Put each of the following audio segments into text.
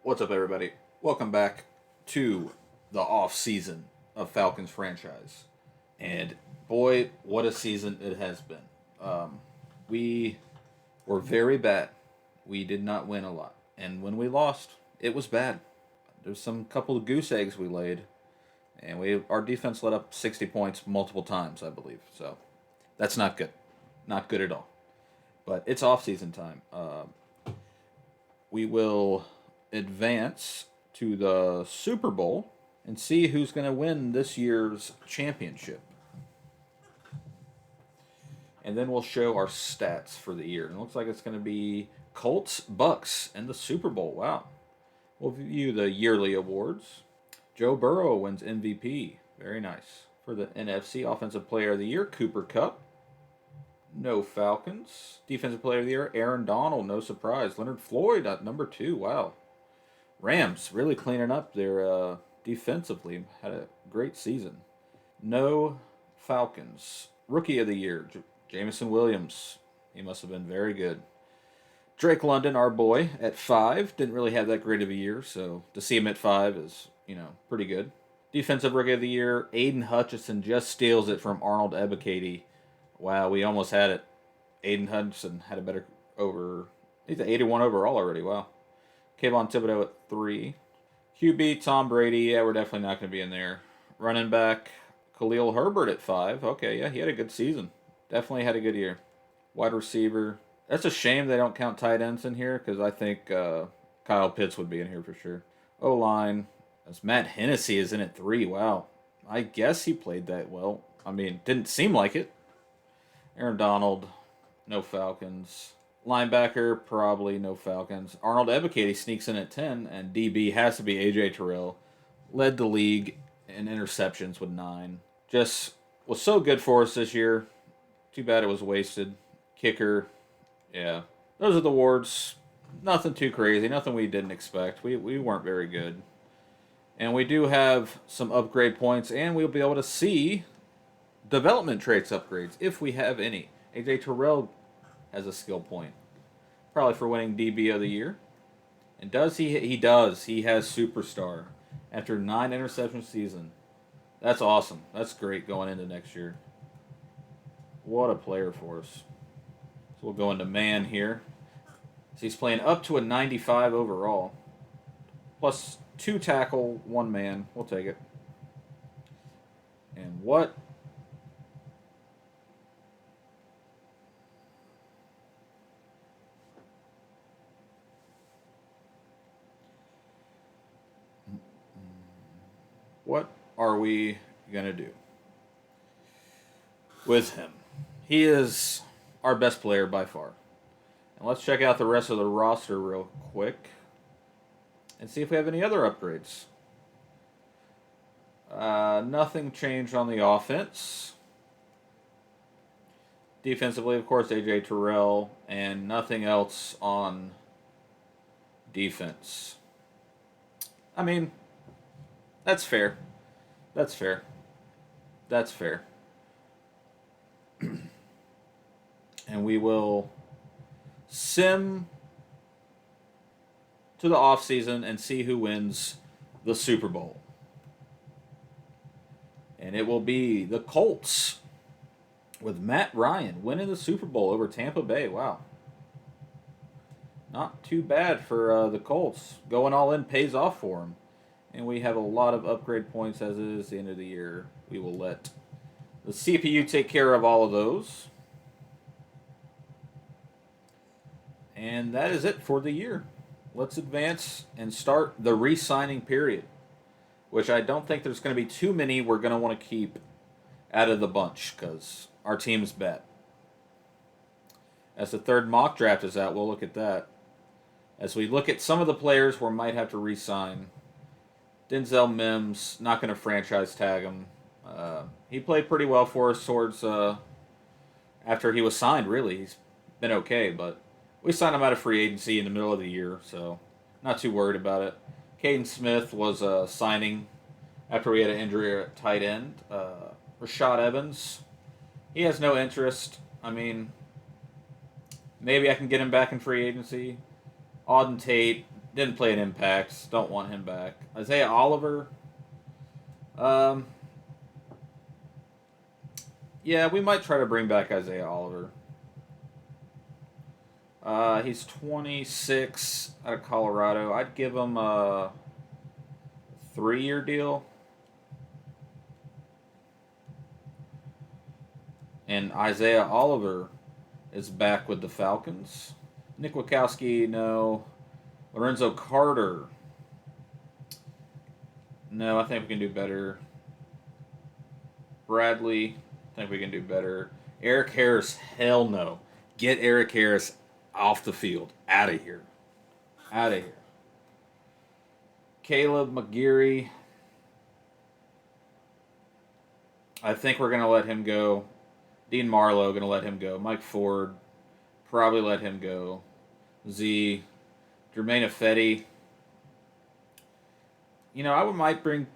What's up, everybody? Welcome back to the off season of Falcons franchise. And boy, what a season it has been. We were very bad. We did not win a lot. And when we lost, it was bad. There's some couple of goose eggs we laid. And our defense let up 60 points multiple times, I believe. So that's not good. Not good at all. But it's off season time. We will advance to the Super Bowl and see who's going to win this year's championship. And then we'll show our stats for the year. And it looks like it's going to be Colts, Bucks, and the Super Bowl. Wow. We'll view the yearly awards. Joe Burrow wins MVP. Very nice. For the NFC Offensive Player of the Year, Cooper Kupp. No Falcons. Defensive Player of the Year, Aaron Donald. No surprise. Leonard Floyd at number 2. Wow. Rams really cleaning up their defensively. Had a great season. No Falcons. Rookie of the Year, Jameson Williams. He must have been very good. Drake London, our boy, at 5. Didn't really have that great of a year, so to see him at 5 is, pretty good. Defensive Rookie of the Year, Aiden Hutchinson just steals it from Arnold Ebiketie. Wow, we almost had it. Aiden Hutchinson had a better he's at 81 overall already, wow. Kayvon Thibodeau at 3. QB, Tom Brady, yeah, we're definitely not going to be in there. Running back, Khalil Herbert at 5. Okay, yeah, he had a good season. Definitely had a good year. Wide receiver. That's a shame they don't count tight ends in here because I think Kyle Pitts would be in here for sure. O-line, as Matt Hennessy is in at 3. Wow. I guess he played that well. I mean, didn't seem like it. Aaron Donald, no Falcons. Linebacker, probably no Falcons. Arnold Ebiketie sneaks in at 10, and DB has to be A.J. Terrell. Led the league in interceptions with 9. Just was so good for us this year. Too bad it was wasted. Kicker, yeah. Those are the awards. Nothing too crazy. Nothing we didn't expect. We weren't very good. And we do have some upgrade points, and we'll be able to see development traits upgrades, if we have any. A.J. Terrell has a skill point. Probably for winning DB of the year. And does he? He does. He has superstar. After 9 interception season. That's awesome. That's great going into next year. What a player for us. So we'll go into man here. So he's playing up to a 95 overall. Plus 2 tackle, 1 man. We'll take it. And what What are we going to do with him? He is our best player by far. And let's check out the rest of the roster real quick and see if we have any other upgrades. Nothing changed on the offense. Defensively, of course, A.J. Terrell, and nothing else on defense. I mean, that's fair. That's fair. That's fair. And we will sim to the offseason and see who wins the Super Bowl. And it will be the Colts with Matt Ryan winning the Super Bowl over Tampa Bay. Wow. Not too bad for the Colts. Going all in pays off for them. And we have a lot of upgrade points as it is the end of the year. We will let the CPU take care of all of those. And that is it for the year. Let's advance and start the re-signing period, which I don't think there's going to be too many we're going to want to keep out of the bunch because our team's bad. As the third mock draft is out, we'll look at that. As we look at some of the players we might have to re-sign. Denzel Mims, not going to franchise tag him. He played pretty well for us towards after he was signed, really. He's been okay, but we signed him out of free agency in the middle of the year, so not too worried about it. Caden Smith was signing after we had an injury at tight end. Rashad Evans, he has no interest. I mean, maybe I can get him back in free agency. Auden Tate, Didn't play an impact. Don't want him back. Isaiah Oliver. Um, yeah, we might try to bring back Isaiah Oliver. He's 26 out of Colorado. I'd give him a 3-year deal. And Isaiah Oliver is back with the Falcons. Nick Wachowski, no. Lorenzo Carter. No, I think we can do better. Bradley, I think we can do better. Eric Harris, hell no. Get Eric Harris off the field. Out of here. Out of here. Caleb McGeary. I think we're going to let him go. Dean Marlowe, going to let him go. Mike Ford, probably let him go. Z. Jermaine Ifedi. You know, I might bring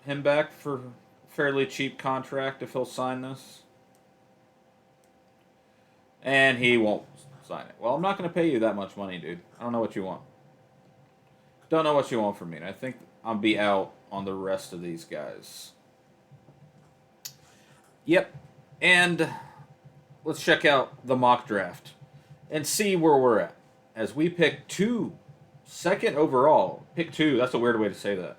him back for a fairly cheap contract if he'll sign this. And he won't sign it. Well, I'm not going to pay you that much money, dude. I don't know what you want. Don't know what you want from me. And I think I'll be out on the rest of these guys. Yep. And let's check out the mock draft and see where we're at. As we pick 2, second overall. Pick 2. That's a weird way to say that.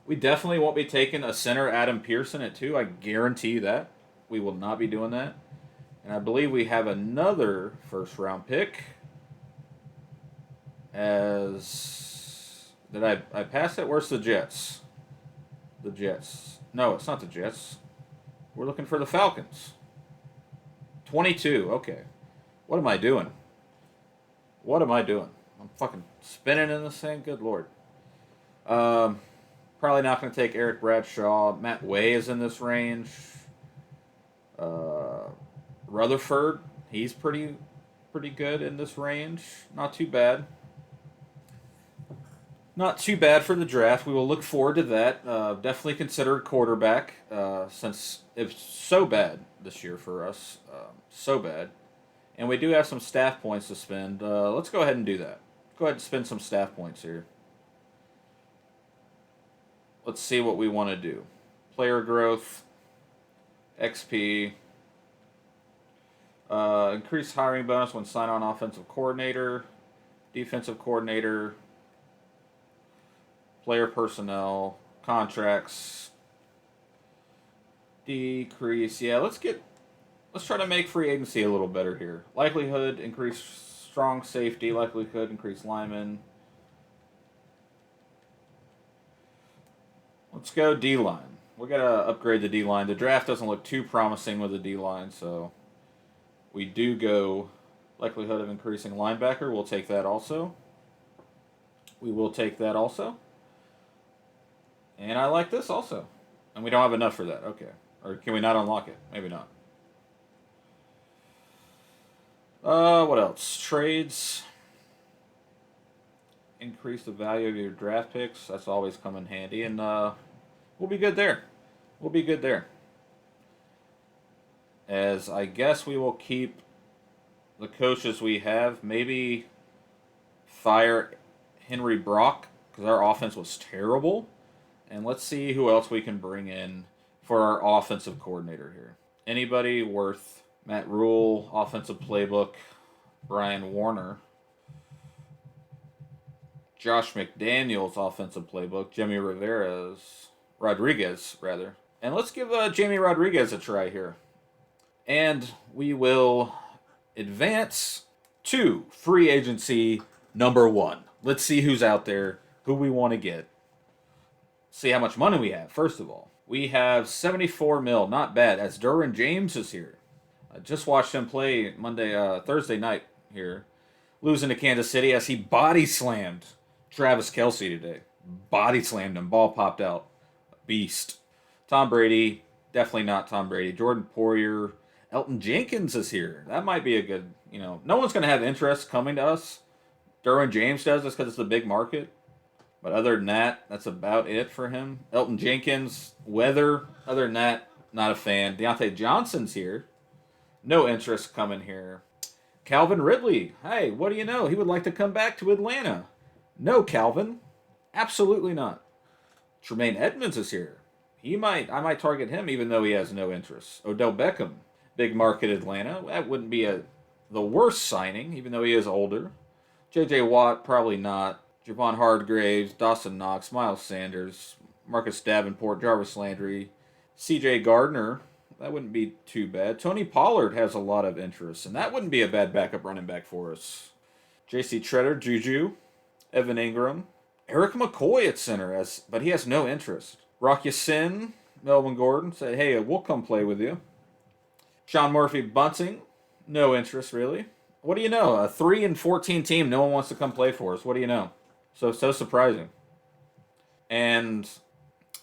We definitely won't be taking a center, Adam Pearson, at 2. I guarantee you that. We will not be doing that. And I believe we have another first-round pick. Did I pass it? Where's the Jets? The Jets. No, it's not the Jets. We're looking for the Falcons. 22. Okay. What am I doing? What am I doing? I'm fucking spinning in this thing. Good Lord. Probably not going to take Eric Bradshaw. Matt Way is in this range. Rutherford, he's pretty good in this range. Not too bad. Not too bad for the draft. We will look forward to that. Definitely consider quarterback since it's so bad this year for us. So bad. And we do have some staff points to spend. Let's go ahead and do that. Go ahead and spend some staff points here. Let's see what we want to do. Player growth. XP. Increased hiring bonus when sign on offensive coordinator. Defensive coordinator. Player personnel. Contracts. Decrease. Yeah, let's try to make free agency a little better here. Likelihood, increase strong safety. Likelihood, increase lineman. Let's go D-line. We got to upgrade the D-line. The draft doesn't look too promising with the D-line, so we do go likelihood of increasing linebacker. We'll take that also. We will take that also. And I like this also. And we don't have enough for that. Okay. Or can we not unlock it? Maybe not. What else? Trades. Increase the value of your draft picks. That's always come in handy. And we'll be good there. We'll be good there. As I guess we will keep the coaches we have. Maybe fire Henry Brock because our offense was terrible. And let's see who else we can bring in for our offensive coordinator here. Anybody worth Matt Rule, offensive playbook, Brian Warner. Josh McDaniels, offensive playbook, Jamie Rodriguez. And let's give Jamie Rodriguez a try here. And we will advance to free agency number 1. Let's see who's out there, who we want to get. See how much money we have, first of all. We have 74 mil, not bad, as Derwin James is here. I just watched him play Thursday night here, losing to Kansas City as he body slammed Travis Kelce today. Body slammed him, ball popped out. Beast. Tom Brady, definitely not Tom Brady. Jordan Poyer, Elton Jenkins is here. That might be a good, no one's going to have interest coming to us. Derwin James does this because it's a big market. But other than that, that's about it for him. Elton Jenkins, weather. Other than that, not a fan. Deontay Johnson's here. No interest coming here. Calvin Ridley. Hey, what do you know? He would like to come back to Atlanta. No, Calvin. Absolutely not. Tremaine Edmonds is here. I might target him even though he has no interest. Odell Beckham, big market Atlanta. That wouldn't be the worst signing, even though he is older. J.J. Watt, probably not. Javon Hargraves, Dawson Knox, Miles Sanders, Marcus Davenport, Jarvis Landry, C.J. Gardner. That wouldn't be too bad. Tony Pollard has a lot of interest, and that wouldn't be a bad backup running back for us. J.C. Treader, Juju, Evan Ingram, Eric McCoy at center, but he has no interest. Rock Ya-Sin, Melvin Gordon, say, hey, we'll come play with you. Sean Murphy Bunting, no interest really. What do you know? A 3-14 team, no one wants to come play for us. What do you know? So surprising. And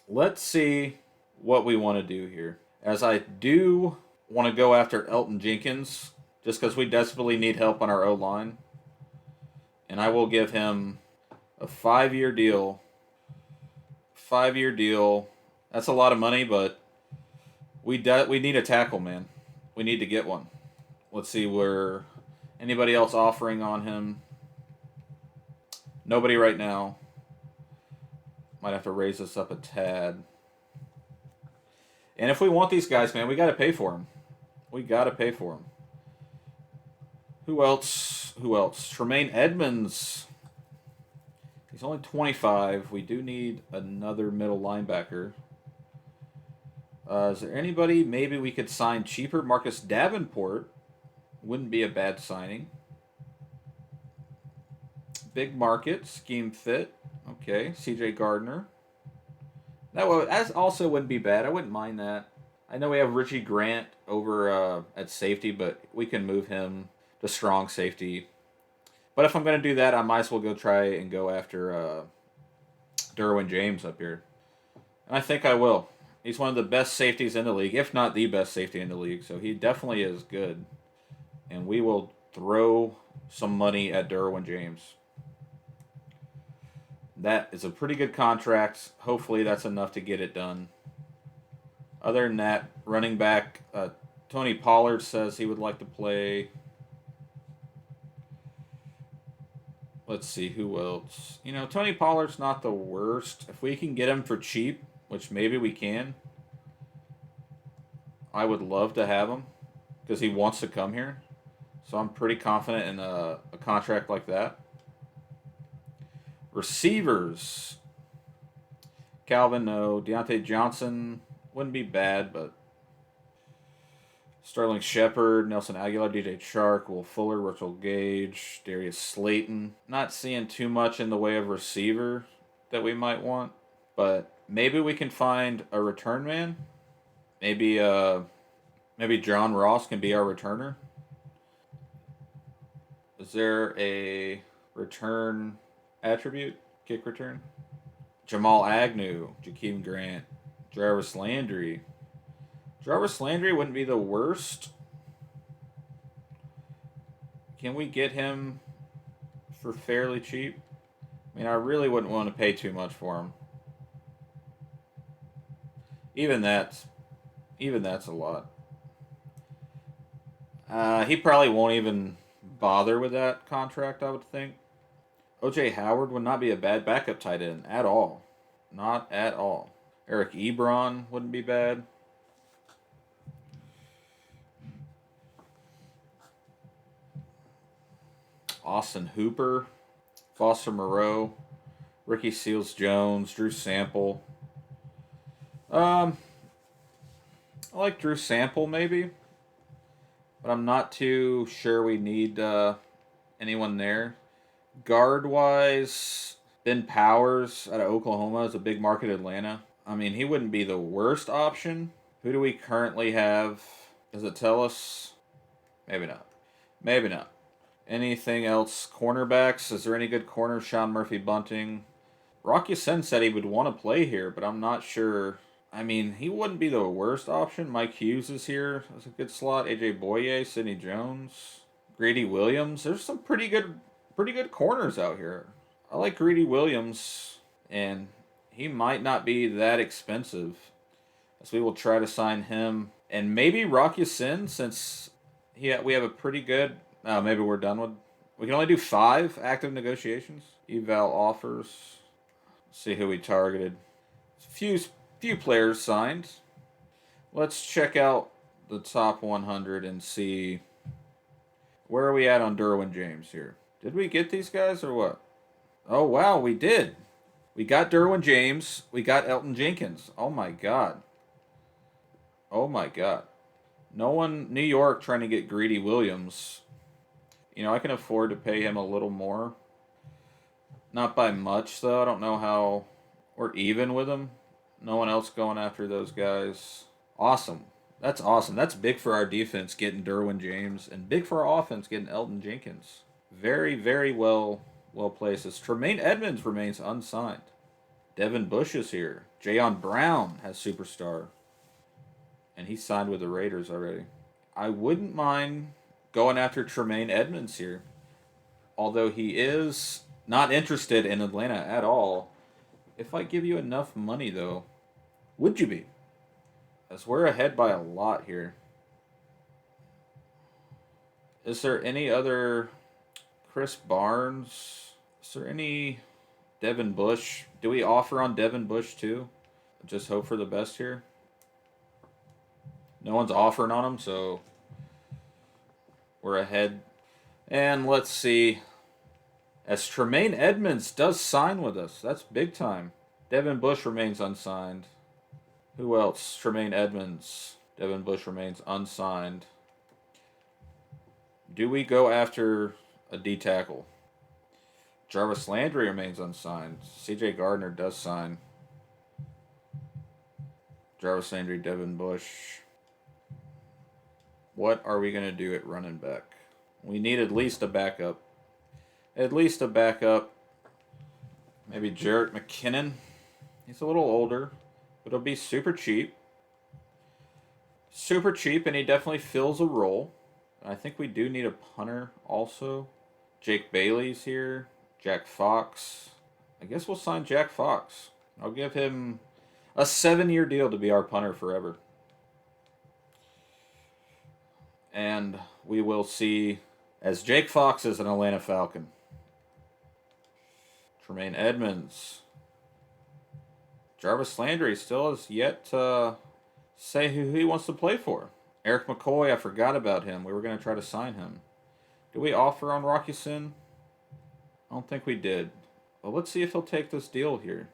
let's see what we want to do here. As I do want to go after Elton Jenkins, just because we desperately need help on our O-line. And I will give him a 5-year deal. 5-year deal. That's a lot of money, but we need a tackle, man. We need to get one. Let's see where anybody else offering on him. Nobody right now. Might have to raise this up a tad. And if we want these guys, man, we got to pay for them. We got to pay for them. Who else? Tremaine Edmonds. He's only 25. We do need another middle linebacker. Is there anybody maybe we could sign cheaper? Marcus Davenport wouldn't be a bad signing. Big market, scheme fit. Okay, C.J. Gardner. That also wouldn't be bad. I wouldn't mind that. I know we have Richie Grant over at safety, but we can move him to strong safety. But if I'm going to do that, I might as well go after Derwin James up here. And I think I will. He's one of the best safeties in the league, if not the best safety in the league. So he definitely is good. And we will throw some money at Derwin James. That is a pretty good contract. Hopefully that's enough to get it done. Other than that, running back, Tony Pollard says he would like to play. Let's see, who else? Tony Pollard's not the worst. If we can get him for cheap, which maybe we can, I would love to have him because he wants to come here. So I'm pretty confident in a contract like that. Receivers. Calvin, no. Deontay Johnson wouldn't be bad, but Sterling Shepard, Nelson Aguilar, DJ Chark, Will Fuller, Russell Gage, Darius Slayton. Not seeing too much in the way of receiver that we might want, but maybe we can find a return man. Maybe John Ross can be our returner. Is there a return attribute? Kick return? Jamal Agnew, Jakeem Grant, Jarvis Landry. Jarvis Landry wouldn't be the worst. Can we get him for fairly cheap? I mean, I really wouldn't want to pay too much for him. Even that's a lot. He probably won't even bother with that contract, I would think. O.J. Howard would not be a bad backup tight end at all. Not at all. Eric Ebron wouldn't be bad. Austin Hooper, Foster Moreau, Ricky Seals-Jones, Drew Sample. I like Drew Sample maybe, but I'm not too sure we need anyone there. Guard-wise, Ben Powers out of Oklahoma is a big market Atlanta. I mean, he wouldn't be the worst option. Who do we currently have? Does it tell us? Maybe not. Maybe not. Anything else? Cornerbacks? Is there any good corners? Sean Murphy Bunting. Rock Ya-Sin said he would want to play here, but I'm not sure. I mean, he wouldn't be the worst option. Mike Hughes is here. That's a good slot. AJ Boye, Sidney Jones, Greedy Williams. There's some pretty good corners out here. I like Greedy Williams, and he might not be that expensive. So we will try to sign him. And maybe Rock Ya-Sin, since we have a pretty good... maybe we're done with We can only do 5 active negotiations. Eval offers. See who we targeted. Few players signed. Let's check out the top 100 and see where are we at on Derwin James here. Did we get these guys or what? Oh wow, we did. We got Derwin James. We got Elton Jenkins. Oh my god. Oh my god. No one. New York trying to get Greedy Williams. You know, I can afford to pay him a little more. Not by much though. I don't know how we're even with him. No one else going after those guys. Awesome. That's awesome. That's big for our defense getting Derwin James, and big for our offense getting Elton Jenkins. Very, very well placed. As Tremaine Edmonds remains unsigned. Devin Bush is here. Jayon Brown has superstar. And he signed with the Raiders already. I wouldn't mind going after Tremaine Edmonds here. Although he is not interested in Atlanta at all. If I give you enough money, though, would you be? As we're ahead by a lot here. Is there any other Chris Barnes? Is there any Devin Bush? Do we offer on Devin Bush too? Just hope for the best here. No one's offering on him, so we're ahead. And let's see. As Tremaine Edmonds does sign with us. That's big time. Devin Bush remains unsigned. Who else? Tremaine Edmonds. Devin Bush remains unsigned. Do we go after a D tackle? Jarvis Landry remains unsigned. CJ Gardner does sign. Jarvis Landry, Devin Bush. What are we going to do at running back? We need at least a backup. At least a backup. Maybe Jarrett McKinnon. He's a little older, but he'll be super cheap. Super cheap, and he definitely fills a role. I think we do need a punter also. Jake Bailey's here. Jack Fox. I guess we'll sign Jack Fox. I'll give him a 7-year deal to be our punter forever. And we will see, as Jake Fox is an Atlanta Falcon. Tremaine Edmonds. Jarvis Landry still has yet to say who he wants to play for. Eric McCoy, I forgot about him. We were going to try to sign him. Did we offer on Rocky Sin? I don't think we did. But let's see if he'll take this deal here.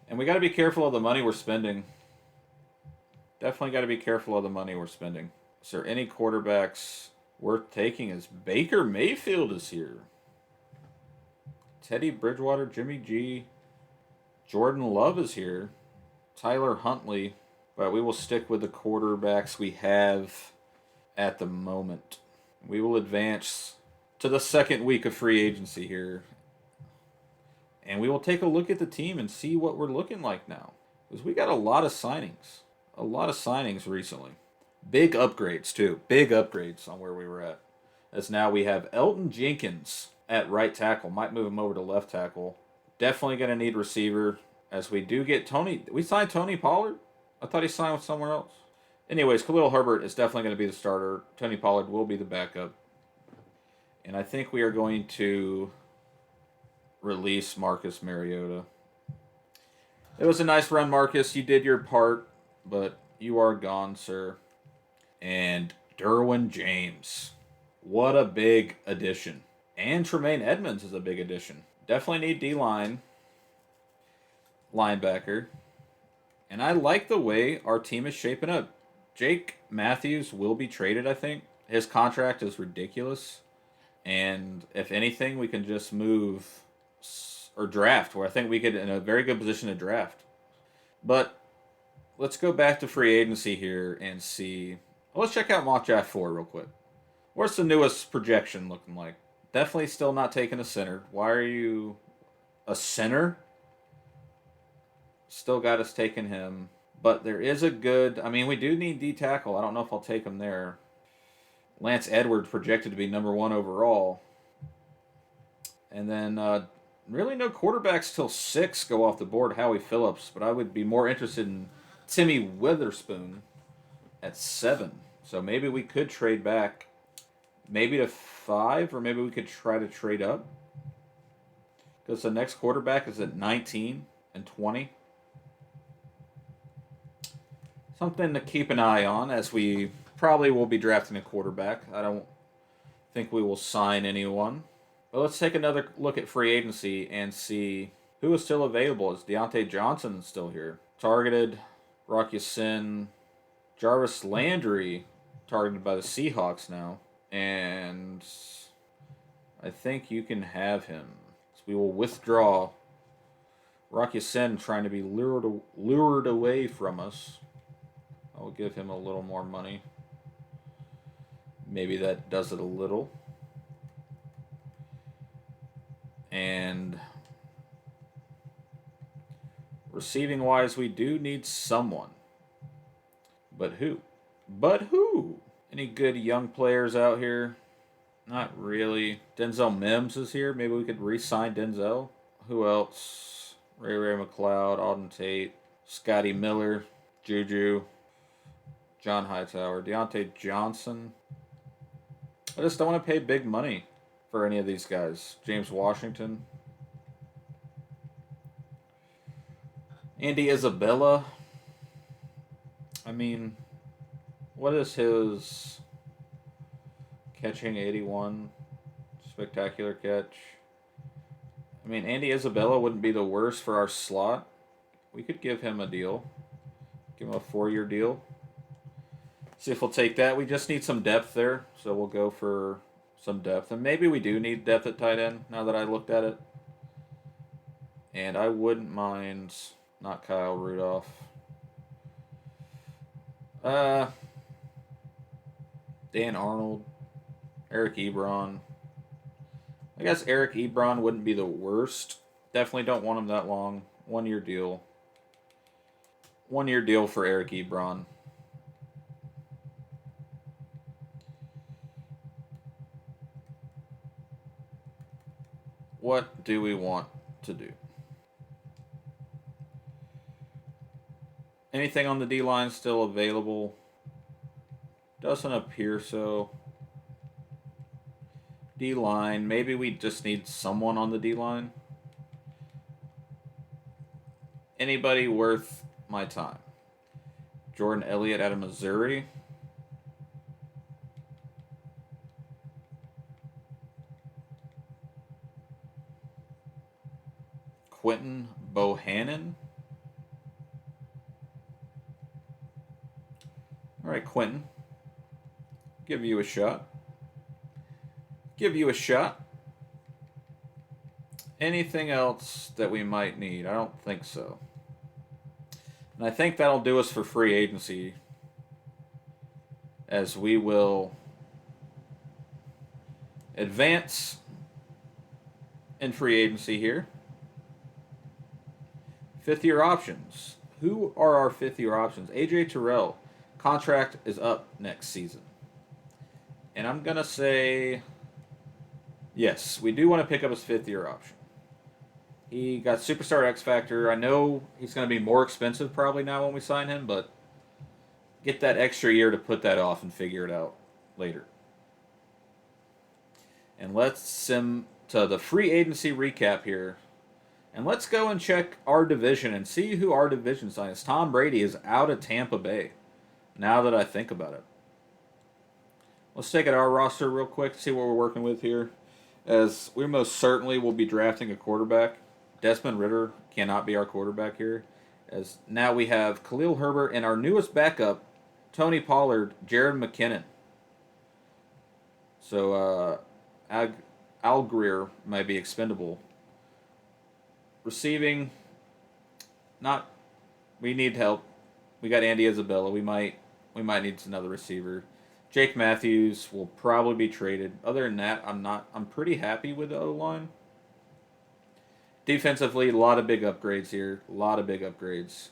And we got to be careful of the money we're spending. Definitely got to be careful of the money we're spending. Is there any quarterbacks worth taking? As Baker Mayfield is here. Teddy Bridgewater, Jimmy G. Jordan Love is here. Tyler Huntley. But we will stick with the quarterbacks we have at the moment. We will advance to the second week of free agency here. And we will take a look at the team and see what we're looking like now. Because we got a lot of signings. A lot of signings recently. Big upgrades, too. Big upgrades on where we were at. As now we have Elton Jenkins at right tackle. Might move him over to left tackle. Definitely going to need receiver. As we do get Tony. We signed Tony Pollard? I thought he signed with somewhere else. Anyways, Khalil Herbert is definitely going to be the starter. Tony Pollard will be the backup. And I think we are going to release Marcus Mariota. It was a nice run, Marcus. You did your part, but you are gone, sir. And Derwin James. What a big addition. And Tremaine Edmonds is a big addition. Definitely need D-line. Linebacker. And I like the way our team is shaping up. Jake Matthews will be traded, I think. His contract is ridiculous. And if anything, we can just move or draft, where I think we could in a very good position to draft. But let's go back to free agency here and see. Well, let's check out Mock Draft 4 real quick. What's the newest projection looking like? Definitely still not taking a center. Why are you a center? Still got us taking him. But there is a good... I mean, we do need D-tackle. I don't know if I'll take him there. Lance Edwards projected to be number 1 overall. And then really no quarterbacks till 6 go off the board. Howie Phillips. But I would be more interested in Timmy Witherspoon at 7. So maybe we could trade back. maybe to 5, or maybe we could try to trade up. Because the next quarterback is at 19 and 20. Something to keep an eye on, as we probably will be drafting a quarterback. I don't think we will sign anyone. But let's take another look at free agency and see who is still available. Is Deontay Johnson still here? Targeted. Rock Ya-Sin. Jarvis Landry targeted by the Seahawks now. And I think you can have him. So we will withdraw Rock Ya-Sin, trying to be lured away from us. I'll give him a little more money. Maybe that does it a little. And receiving wise, we do need someone. But who? But who? Any good young players out here? Not really. Denzel Mims is here. Maybe we could re-sign Denzel. Who else? Ray McLeod, Auden Tate, Scotty Miller, Juju, John Hightower, Deontay Johnson. I just don't want to pay big money for any of these guys. James Washington. Andy Isabella. I mean, what is his catching 81? Spectacular catch. I mean, Andy Isabella wouldn't be the worst for our slot. We could give him a deal. Give him a 4-year deal. See if we'll take that. We just need some depth there, so we'll go for some depth. And maybe we do need depth at tight end, now that I looked at it. And I wouldn't mind not Kyle Rudolph. Dan Arnold. Eric Ebron. I guess Eric Ebron wouldn't be the worst. Definitely don't want him that long. 1-year deal. 1-year deal for Eric Ebron. What do we want to do? Anything on the D-line still available? Doesn't appear so. D-line. Maybe we just need someone on the D-line. Anybody worth my time? Jordan Elliott out of Missouri. Quentin Bohannon. All right, Quentin. Give you a shot. Give you a shot. Anything else that we might need? I don't think so. And I think that'll do us for free agency, as we will advance in free agency here. 5th-year options. Who are our 5th-year options? AJ Terrell. Contract is up next season. And I'm going to say, yes, we do want to pick up his 5th-year option. He got Superstar X Factor. I know he's going to be more expensive probably now when we sign him, but get that extra year to put that off and figure it out later. And let's sim to the free agency recap here. And let's go and check our division and see who our division signs. Tom Brady is out of Tampa Bay, now that I think about it. Let's take at our roster real quick to see what we're working with here, as we most certainly will be drafting a quarterback. Desmond Ridder cannot be our quarterback here, as now we have Khalil Herbert and our newest backup, Tony Pollard, Jared McKinnon. So Al Greer might be expendable. Receiving, we need help. We got Andy Isabella. We might need another receiver. Jake Matthews will probably be traded. Other than that, I'm pretty happy with the O-line. Defensively, a lot of big upgrades here. A lot of big upgrades.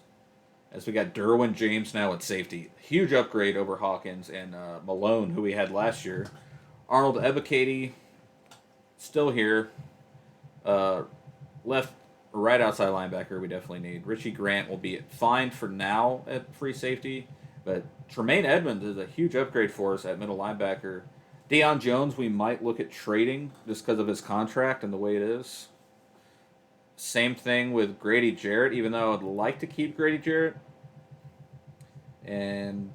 As we got Derwin James now at safety. Huge upgrade over Hawkins and Malone, who we had last year. Arnold Ebiketie, still here. Right outside linebacker, we definitely need. Richie Grant will be fine for now at free safety. But Tremaine Edmonds is a huge upgrade for us at middle linebacker. Deion Jones, we might look at trading just because of his contract and the way it is. Same thing with Grady Jarrett, even though I'd like to keep Grady Jarrett. And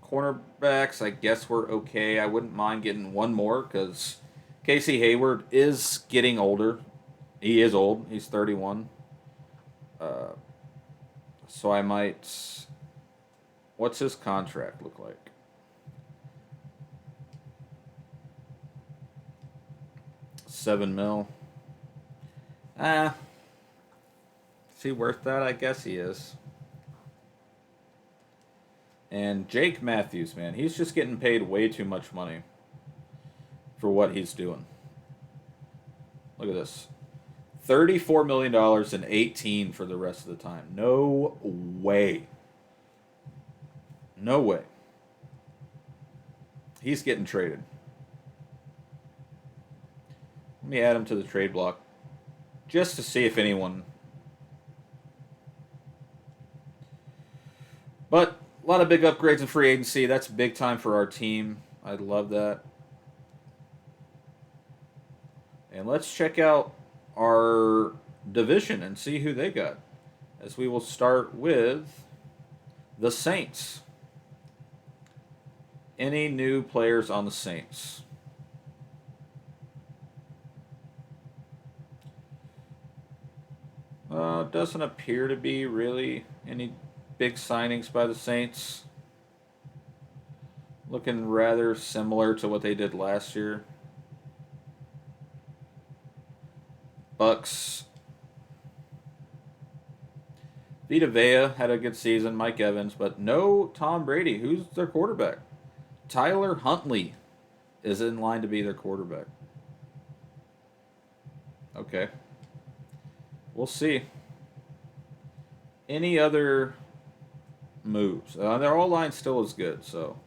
cornerbacks, I guess we're okay. I wouldn't mind getting one more because Casey Hayward is getting older. He is old. He's 31. Uh, so I might. What's his contract look like? $7 million. Ah, is he worth that? I guess he is. And Jake Matthews, man, he's just getting paid way too much money for what he's doing. Look at this. $34 million and 18 for the rest of the time. No way. No way. He's getting traded. Let me add him to the trade block just to see if anyone. But a lot of big upgrades in free agency. That's big time for our team. I love that. And let's check out our division and see who they got. As we will start with the Saints. Any new players on the Saints? Doesn't appear to be really any big signings by the Saints. Looking rather similar to what they did last year. Bucks. Vita Vea had a good season. Mike Evans, but no Tom Brady. Who's their quarterback? Tyler Huntley is in line to be their quarterback. Okay. We'll see. Any other moves? Their all line still is good, so.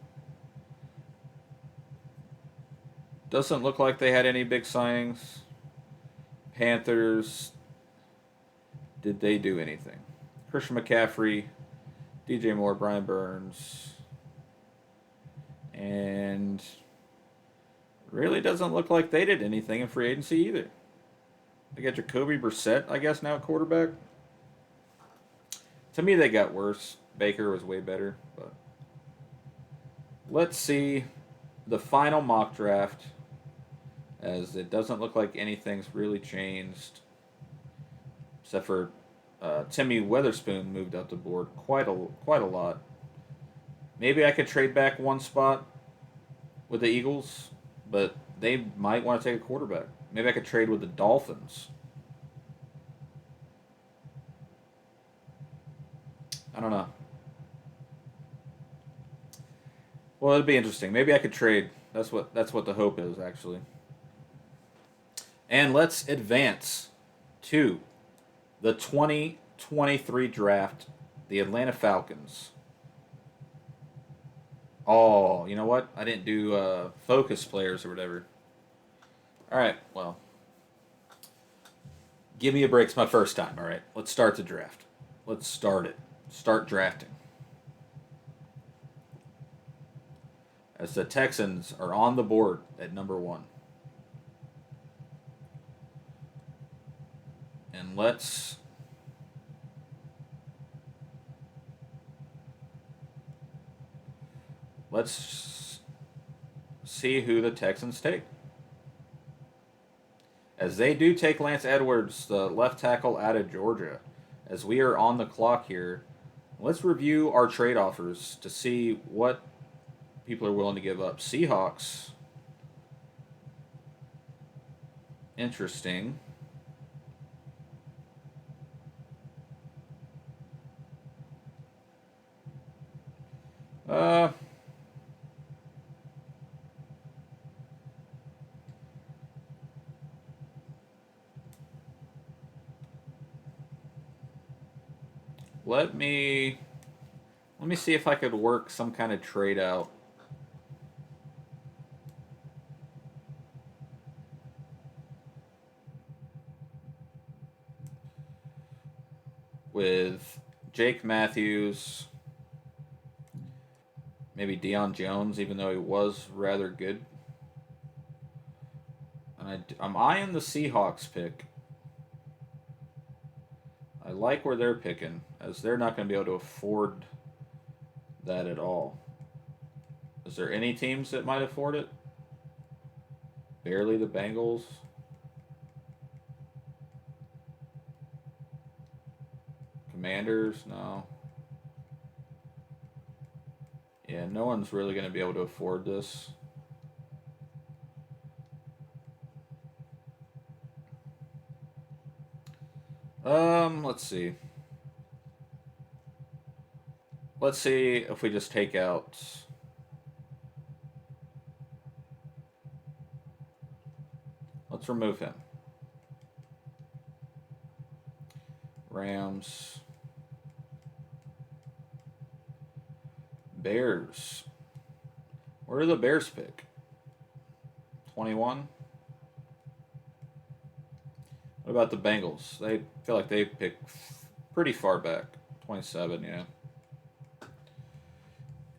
Doesn't look like they had any big signings. Panthers. Did they do anything? Christian McCaffrey, DJ Moore, Brian Burns. And really doesn't look like they did anything in free agency either. They got Jacoby Brissett, I guess, now at quarterback. To me, they got worse. Baker was way better. But let's see the final mock draft, as it doesn't look like anything's really changed, except for Timmy Weatherspoon moved up the board quite a lot. Maybe I could trade back one spot with the Eagles, but they might want to take a quarterback. Maybe I could trade with the Dolphins. I don't know. Well, it'd be interesting. Maybe I could trade. That's what the hope is, actually. And let's advance to the 2023 draft, the Atlanta Falcons. Oh, you know what? I didn't do focus players or whatever. All right, well, give me a break. It's my first time. All right, let's start the draft. Let's start it. Start drafting. As the Texans are on the board at number 1. And let's see who the Texans take. As they do take Lance Edwards, the left tackle out of Georgia. As we are on the clock here, let's review our trade offers to see what people are willing to give up. Seahawks. Interesting. Let me see if I could work some kind of trade out. With Jake Matthews, Maybe Deion Jones, even though he was rather good. And I'm eyeing the Seahawks pick. I like where they're picking, as they're not going to be able to afford that at all. Is there any teams that might afford it? Barely the Bengals. Commanders, no. Yeah, no one's really going to be able to afford this. Let's see. Let's see if we just take out. Let's remove him. Rams. Bears. Where do the Bears pick? 21? What about the Bengals? They feel like they pick pretty far back. 27, yeah.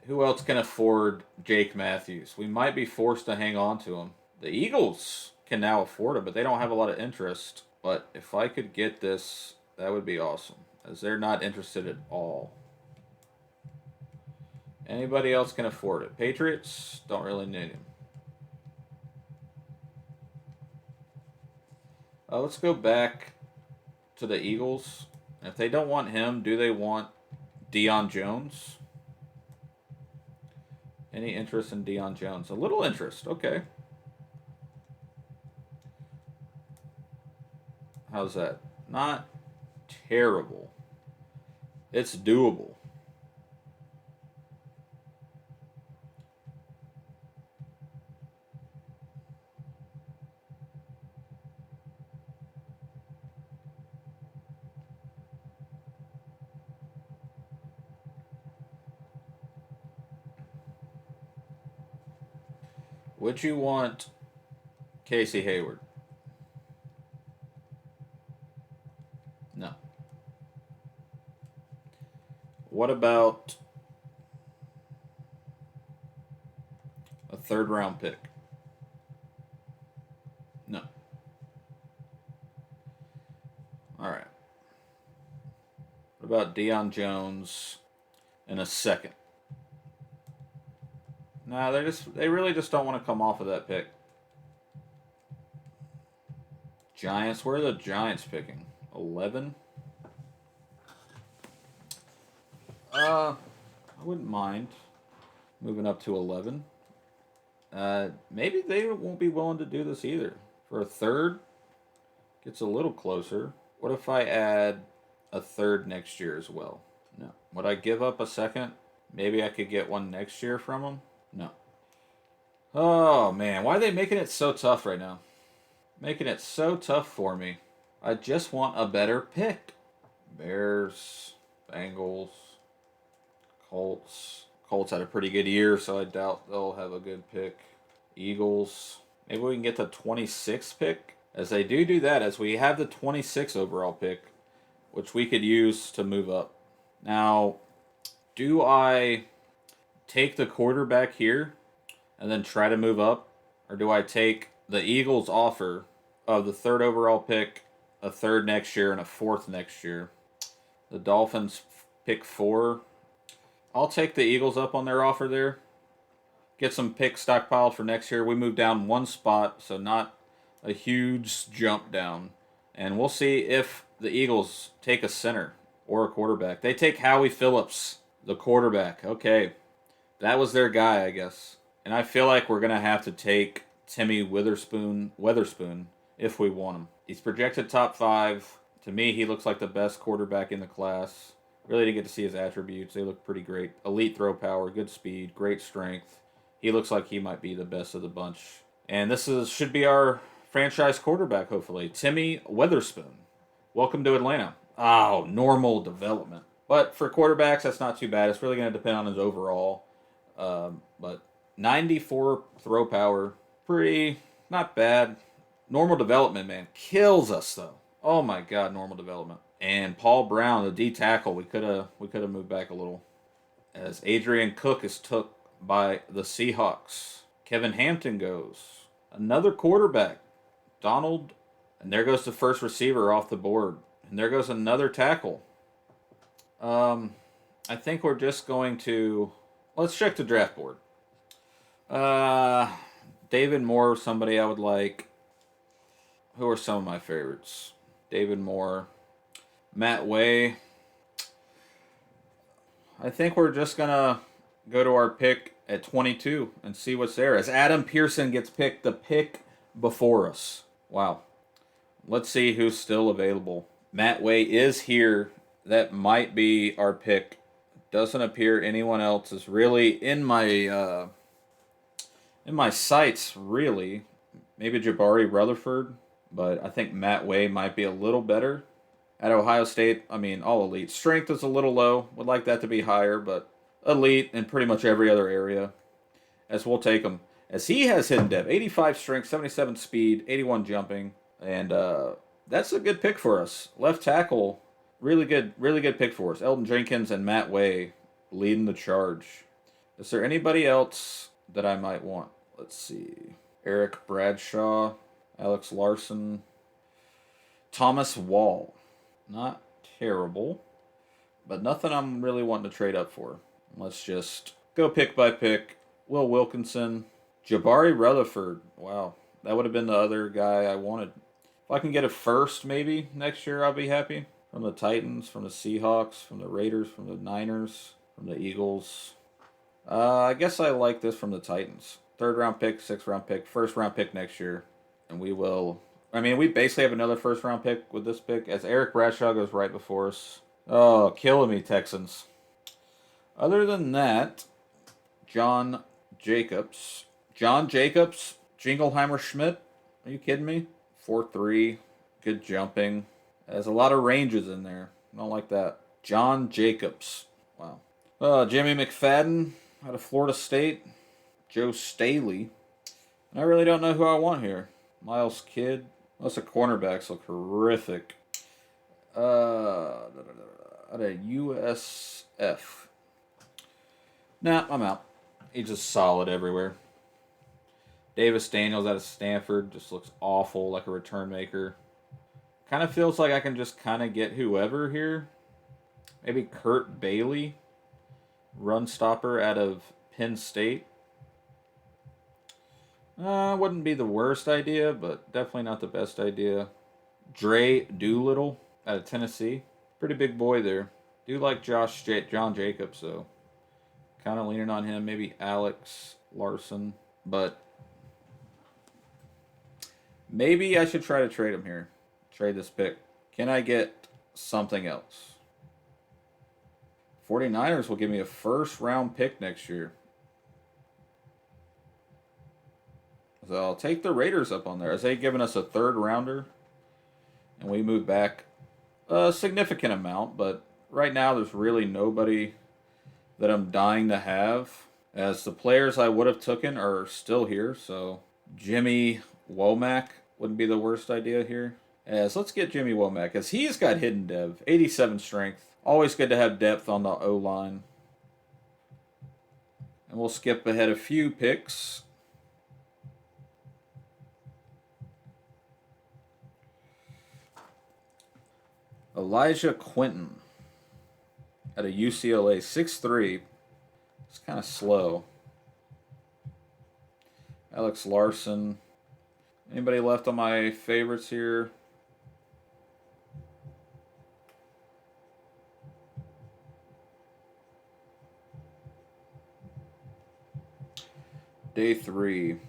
Who else can afford Jake Matthews? We might be forced to hang on to him. The Eagles can now afford him, but they don't have a lot of interest. But if I could get this, that would be awesome, as they're not interested at all. Anybody else can afford it. Patriots don't really need him. Let's go back to the Eagles. If they don't want him, do they want Deion Jones? Any interest in Deion Jones? A little interest. Okay. How's that? Not terrible. It's doable. Would you want Casey Hayward? No. What about a third round pick? No. All right. What about Deion Jones in a second? No, they really just don't want to come off of that pick. Giants, where are the Giants picking? 11? I wouldn't mind moving up to 11. Maybe they won't be willing to do this either. For a third, gets a little closer. What if I add a third next year as well? No. Would I give up a second? Maybe I could get one next year from them? No. Oh man, why are they making it so tough right now? Making it so tough for me. I just want a better pick. Bears, Bengals, Colts. Colts had a pretty good year, so I doubt they'll have a good pick. Eagles. Maybe we can get the 26th pick. As they do that, as we have the 26th overall pick, which we could use to move up. Now, do I take the quarterback here and then try to move up? Or do I take the Eagles' offer of the third overall pick, a third next year, and a fourth next year? The Dolphins pick 4. I'll take the Eagles up on their offer there. Get some picks stockpiled for next year. We move down one spot, so not a huge jump down. And we'll see if the Eagles take a center or a quarterback. They take Howie Phillips, the quarterback. Okay. That was their guy, I guess. And I feel like we're going to have to take Timmy Witherspoon if we want him. He's projected top 5. To me, he looks like the best quarterback in the class. Really didn't get to see his attributes. They look pretty great. Elite throw power, good speed, great strength. He looks like he might be the best of the bunch. And this should be our franchise quarterback, hopefully. Timmy Witherspoon. Welcome to Atlanta. Oh, normal development. But for quarterbacks, that's not too bad. It's really going to depend on his overall. But 94 throw power. Pretty, not bad. Normal development, man. Kills us, though. Oh, my God, normal development. And Paul Brown, the D tackle, we could have moved back a little. As Adrian Cook has took by the Seahawks. Kevin Hampton goes. Another quarterback, Donald. And there goes the first receiver off the board. And there goes another tackle. I think we're just going to... Let's check the draft board. David Moore, somebody I would like. Who are some of my favorites? David Moore. Matt Way. I think we're just going to go to our pick at 22 and see what's there. As Adam Pearson gets picked, the pick before us. Wow. Let's see who's still available. Matt Way is here. That might be our pick. Doesn't appear anyone else is really in my sights, really. Maybe Jabari Rutherford, but I think Matt Way might be a little better. At Ohio State, I mean, all elite. Strength is a little low. Would like that to be higher, but elite in pretty much every other area. As we'll take him. As he has hidden depth. 85 strength, 77 speed, 81 jumping. And that's a good pick for us. Left tackle, really good pick for us. Elton Jenkins and Matt Way leading the charge. Is there anybody else that I might want? Let's see. Eric Bradshaw, Alex Larson, Thomas Wall. Not terrible, but nothing I'm really wanting to trade up for. Let's just go pick by pick. Will Wilkinson, Jabari Rutherford. Wow, that would have been the other guy I wanted. If I can get a first maybe next year, I'll be happy. From the Titans, from the Seahawks, from the Raiders, from the Niners, from the Eagles. I guess I like this from the Titans. 3rd round pick, 6th round pick, 1st round pick next year. And we will... I mean, we basically have another 1st round pick with this pick. As Eric Bradshaw goes right before us. Oh, killing me, Texans. Other than that, John Jacobs. Jingleheimer Schmidt. Are you kidding me? 4'3". Good jumping. There's a lot of ranges in there. I don't like that. John Jacobs. Wow. Jimmy McFadden out of Florida State. Joe Staley. I really don't know who I want here. Miles Kidd. Most of the cornerbacks look horrific. Out of USF. Nah, I'm out. He's just solid everywhere. Davis Daniels out of Stanford just looks awful, like a return maker. Kind of feels like I can just kind of get whoever here. Maybe Kurt Bailey, run stopper out of Penn State. Wouldn't be the worst idea, but definitely not the best idea. Dre Doolittle out of Tennessee. Pretty big boy there. Do like John Jacobs, though. Kind of leaning on him. Maybe Alex Larson. But maybe I should try to trade him here. Trade this pick. Can I get something else? 49ers will give me a 1st round pick next year. So I'll take the Raiders up on there. As they've given us a 3rd rounder. And we move back a significant amount. But right now there's really nobody that I'm dying to have. As the players I would have taken are still here. So Jimmy Womack wouldn't be the worst idea here. As let's get Jimmy Womack. As he's got hidden depth. 87 strength. Always good to have depth on the O-line. And we'll skip ahead a few picks. Elijah Quinton at a UCLA, 6'3". It's kind of slow. Alex Larson. Anybody left on my favorites here? Day 3.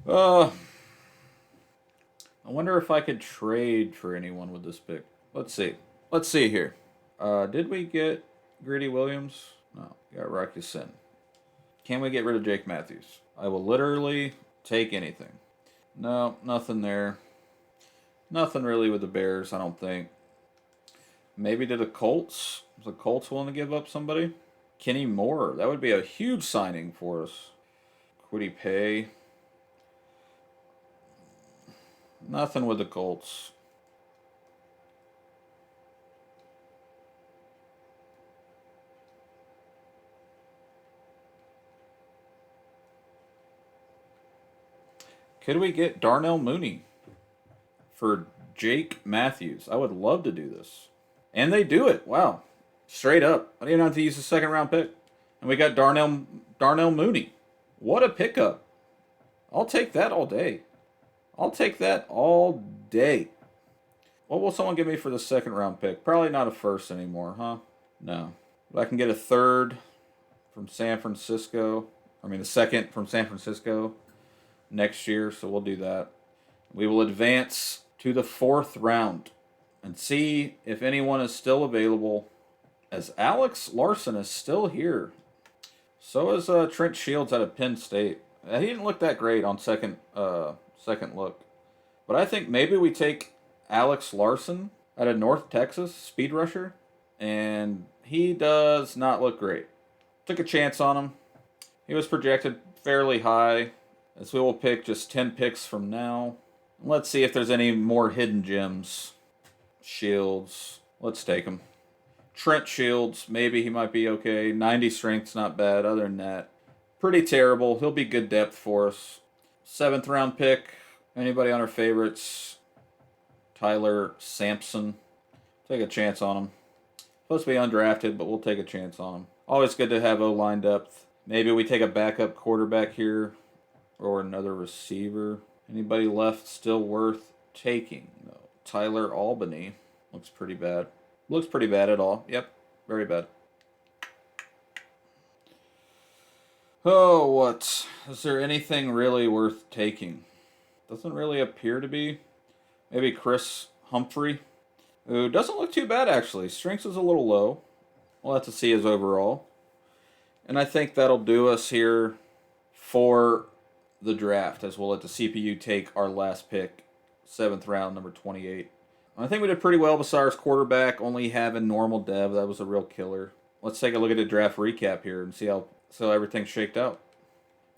I wonder if I could trade for anyone with this pick. Let's see. Let's see here. Did we get Greedy Williams? No, we got Rocky Sin. Can we get rid of Jake Matthews? I will literally take anything. No, nothing there. Nothing really with the Bears, I don't think. Maybe to the Colts? Is the Colts willing to give up somebody? Kenny Moore. That would be a huge signing for us. Quiddy Pay. Nothing with the Colts. Could we get Darnell Mooney for Jake Matthews? I would love to do this. And they do it. Wow. Straight up. I didn't have to use a second round pick. And we got Darnell Mooney. What a pickup. I'll take that all day. I'll take that all day. What will someone give me for the second round pick? Probably not a first anymore, huh? No. But I can get a third from San Francisco. I mean, the second from San Francisco next year, so we'll do that. We will advance to the fourth round and see if anyone is still available, as Alex Larson is still here. So is Trent Shields out of Penn State. He didn't look that great on second look. But I think maybe we take Alex Larson out of North Texas, speed rusher, and he does not look great. Took a chance on him. He was projected fairly high, as we will pick just 10 picks from now. Let's see if there's any more hidden gems. Shields, let's take him. Trent Shields, maybe he might be okay. 90 strength's not bad. Other than that, pretty terrible. He'll be good depth for us. 7th round pick. Anybody on our favorites? Tyler Sampson. Take a chance on him. Supposed to be undrafted, but we'll take a chance on him. Always good to have O-line depth. Maybe we take a backup quarterback here or another receiver. Anybody left still worth taking? No. Tyler Albany. Looks pretty bad. Looks pretty bad at all. Yep, very bad. Oh, what? Is there anything really worth taking? Doesn't really appear to be. Maybe Chris Humphrey, who doesn't look too bad, actually. Strengths is a little low. We'll have to see his overall. And I think that'll do us here for the draft, as we'll let the CPU take our last pick, 7th round, number 28. I think we did pretty well besides quarterback, only having normal dev. That was a real killer. Let's take a look at the draft recap here and see how everything's shaked out.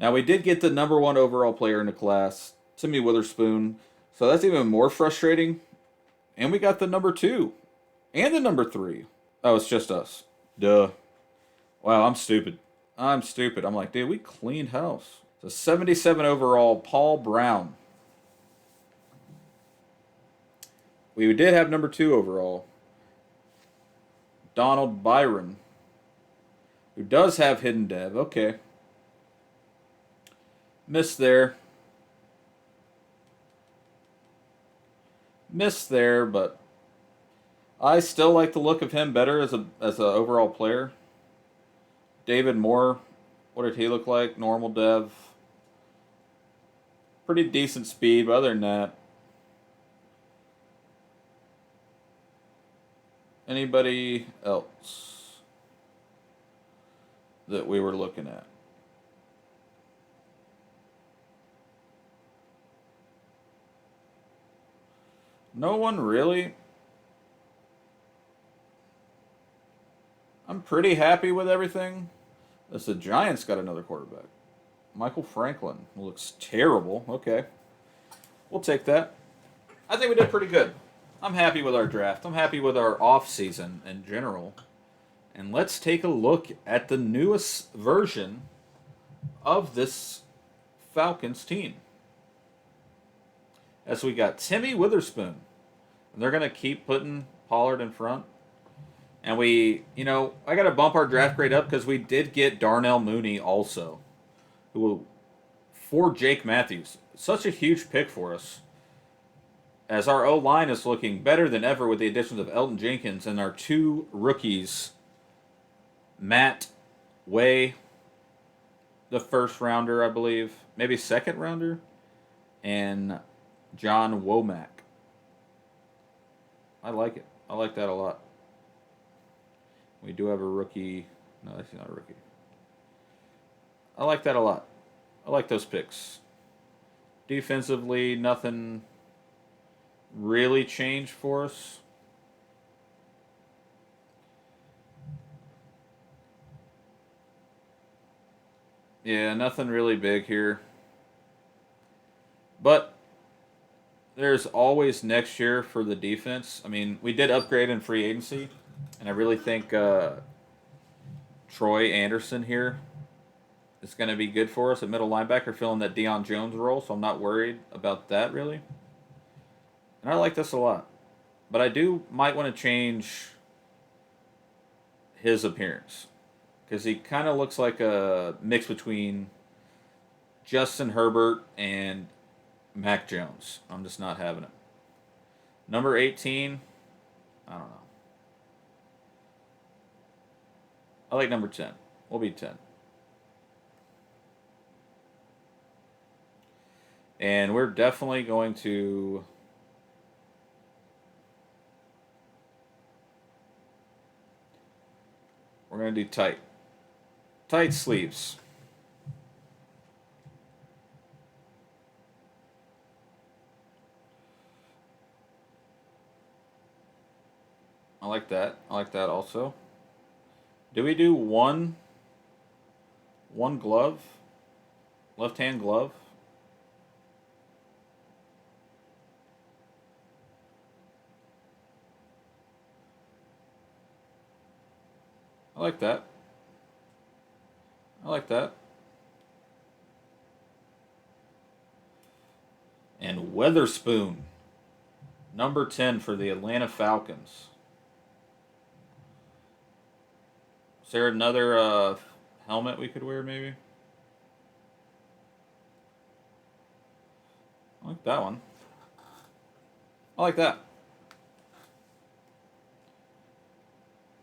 Now, we did get the number 1 overall player in the class, Timmy Witherspoon, so that's even more frustrating. And we got the number 2 and the number 3. Oh, it's just us. Duh. Wow, I'm stupid. I'm like, dude, we cleaned house. So 77 overall, Paul Brown. We did have number 2 overall, Donald Byron, who does have hidden dev. Okay. Missed there, but I still like the look of him better as a overall player. David Moore, what did he look like? Normal dev. Pretty decent speed, but other than that, anybody else that we were looking at? No one really. I'm pretty happy with everything. The Giants got another quarterback. Michael Franklin looks terrible. Okay. We'll take that. I think we did pretty good. I'm happy with our draft. I'm happy with our off-season in general. And let's take a look at the newest version of this Falcons team. As we got Timmy Witherspoon. And they're going to keep putting Pollard in front. And I got to bump our draft grade up because we did get Darnell Mooney also. For Jake Matthews. Such a huge pick for us. As our O-line is looking better than ever with the additions of Elton Jenkins and our 2 rookies, Matt Way, the first rounder, I believe, maybe second rounder, and John Womack. I like it. I like that a lot. We do have a rookie. No, that's not a rookie. I like that a lot. I like those picks. Defensively, nothing really changed for us. Yeah, nothing really big here. But there's always next year for the defense. I mean, we did upgrade in free agency, and I really think Troy Anderson here is going to be good for us at middle linebacker, filling that Deion Jones role, so I'm not worried about that really. And I like this a lot. But I do might want to change his appearance because he kind of looks like a mix between Justin Herbert and Mac Jones. I'm just not having it. Number 18, I don't know. I like number 10. We'll be 10. And we're definitely going to. We're going to do tight. Tight sleeves. I like that. I like that also. Do we do one glove? Left hand glove? I like that. I like that. And Weatherspoon, number 10 for the Atlanta Falcons. Is there another helmet we could wear, maybe? I like that one. I like that.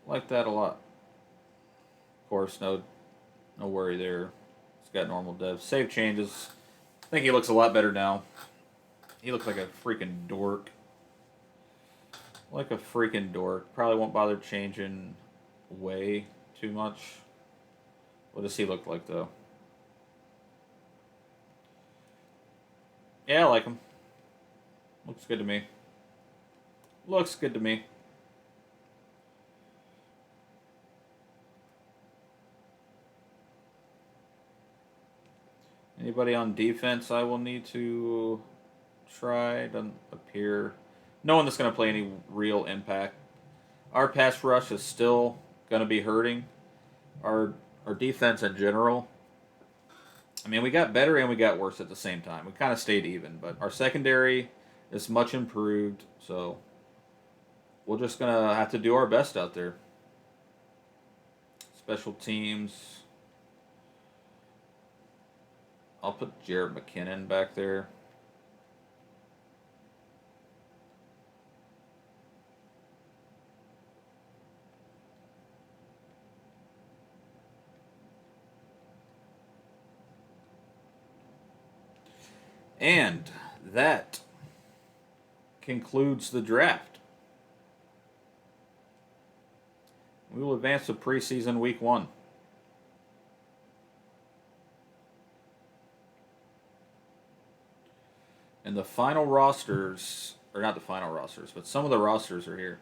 I like that a lot. Of course, no worry there. It's got normal dev. Save changes. I think he looks a lot better now. He looks like a freaking dork. Like a freaking dork. Probably won't bother changing way too much. What does he look like, though? Yeah, I like him. Looks good to me. Looks good to me. Anybody on defense I will need to try? Doesn't appear. No one that's going to play any real impact. Our pass rush is still going to be hurting. Our defense in general. I mean, we got better and we got worse at the same time. We kind of stayed even, but our secondary is much improved. So we're just going to have to do our best out there. Special teams. I'll put Jared McKinnon back there. And that concludes the draft. We will advance to preseason week 1. And the final rosters, or not the final rosters, but some of the rosters are here.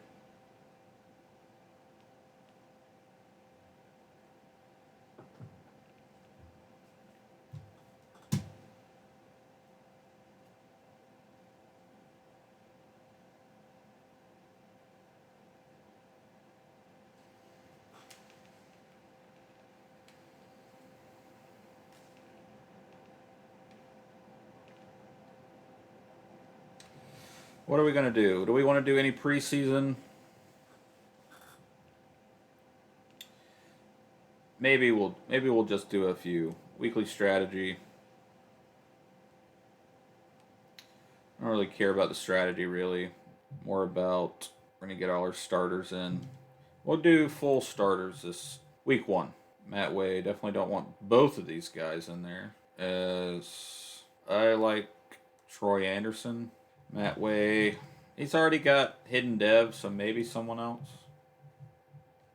What are we going to do? Do we want to do any preseason? Maybe we'll just do a few weekly strategy. I don't really care about the strategy really. More about we're going to get all our starters in. We'll do full starters this week 1. Matt Way, definitely don't want both of these guys in there. As I like Troy Anderson. Matt Way, he's already got hidden dev, so maybe someone else.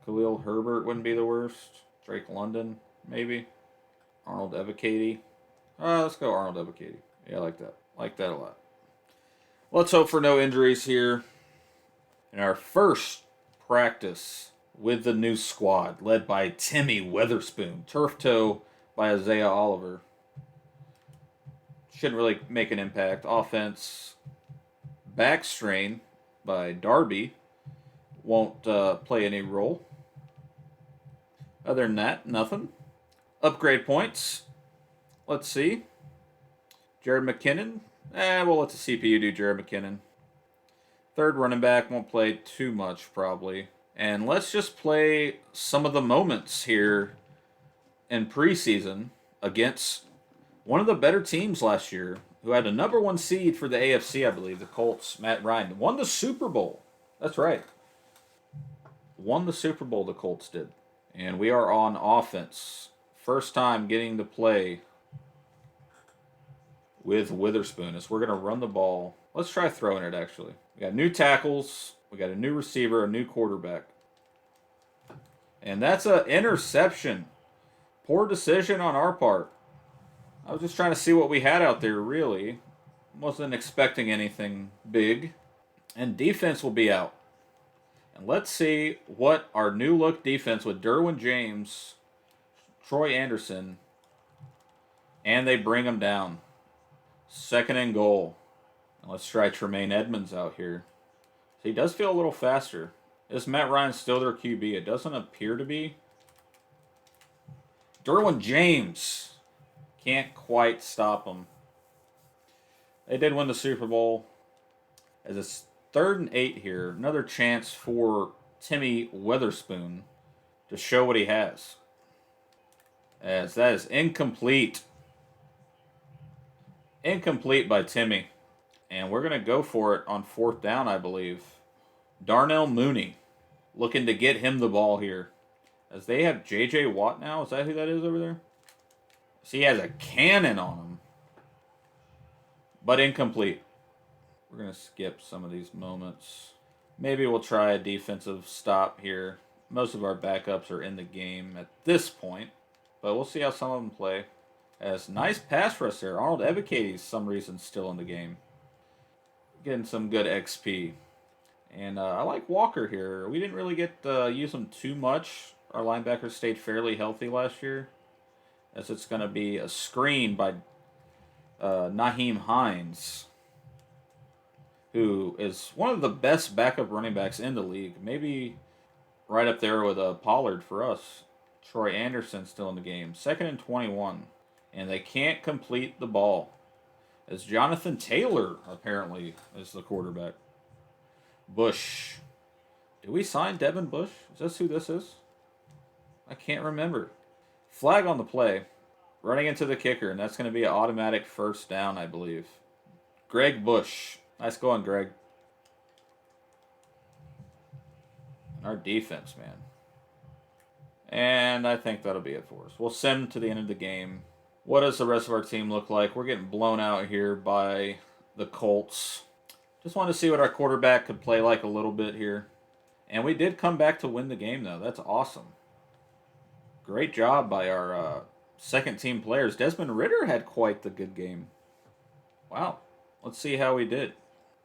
Khalil Herbert wouldn't be the worst. Drake London, maybe. Arnold Evacati. Let's go Arnold Evacati. Yeah, I like that. Like that a lot. Let's hope for no injuries here. In our first practice with the new squad, led by Timmy Weatherspoon. Turf toe by Isaiah Oliver. Shouldn't really make an impact. Offense, back strain by Darby. Won't play any role. Other than that, nothing. Upgrade points. Let's see. Jared McKinnon. We'll let the CPU do Jared McKinnon. Third running back, won't play too much probably. And let's just play some of the moments here in preseason against one of the better teams last year, who had a number one seed for the AFC, I believe, the Colts. Matt Ryan won the Super Bowl. That's right. Won the Super Bowl, the Colts did. And we are on offense. First time getting to play with Witherspoon as we're going to run the ball. Let's try throwing it, actually. We got new tackles. We got a new receiver, a new quarterback. And that's an interception. Poor decision on our part. I was just trying to see what we had out there, really. Wasn't expecting anything big. And defense will be out. And let's see what our new look defense with Derwin James, Troy Anderson, and they bring him down. Second and goal. And let's try Tremaine Edmonds out here. He does feel a little faster. Is Matt Ryan still their QB? It doesn't appear to be. Derwin James. Can't quite stop him. They did win the Super Bowl. As it's 3rd and 8 here. Another chance for Timmy Witherspoon to show what he has. As that is incomplete. Incomplete by Timmy. And we're going to go for it on 4th down, I believe. Darnell Mooney looking to get him the ball here. As they have J.J. Watt now. Is that who that is over there? So he has a cannon on him. But incomplete. We're going to skip some of these moments. Maybe we'll try a defensive stop here. Most of our backups are in the game at this point. But we'll see how some of them play. As nice pass rush there. Arnold Ebiketie, some reason, still in the game. Getting some good XP. And I like Walker here. We didn't really get to use him too much. Our linebackers stayed fairly healthy last year. As it's going to be a screen by Nyheim Hines, who is one of the best backup running backs in the league. Maybe right up there with Pollard for us. Troy Anderson still in the game. 2nd and 21. And they can't complete the ball. As Jonathan Taylor, apparently, is the quarterback. Bush. Did we sign Devin Bush? Is this who this is? I can't remember. Flag on the play. Running into the kicker, and that's going to be an automatic 1st down, I believe. Greg Bush. Nice going, Greg. And our defense, man. And I think that'll be it for us. We'll send to the end of the game. What does the rest of our team look like? We're getting blown out here by the Colts. Just wanted to see what our quarterback could play like a little bit here. And we did come back to win the game, though. That's awesome. Great job by our second team players. Desmond Ridder had quite the good game. Wow. Let's see how we did.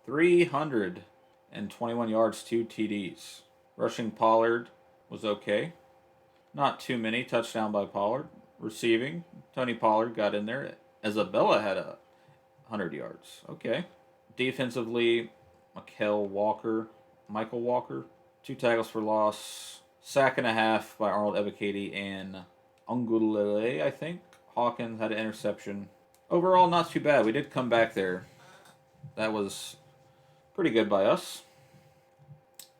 321 yards, 2 TDs. Rushing Pollard was okay. Not too many. Touchdown by Pollard. Receiving, Tony Pollard got in there. Isabella had 100 yards. Okay. Defensively, Michael Walker, 2 tackles for loss. Sack and a half by Arnold Ebiketie and Ungulele, I think. Hawkins had an interception. Overall, not too bad. We did come back there. That was pretty good by us.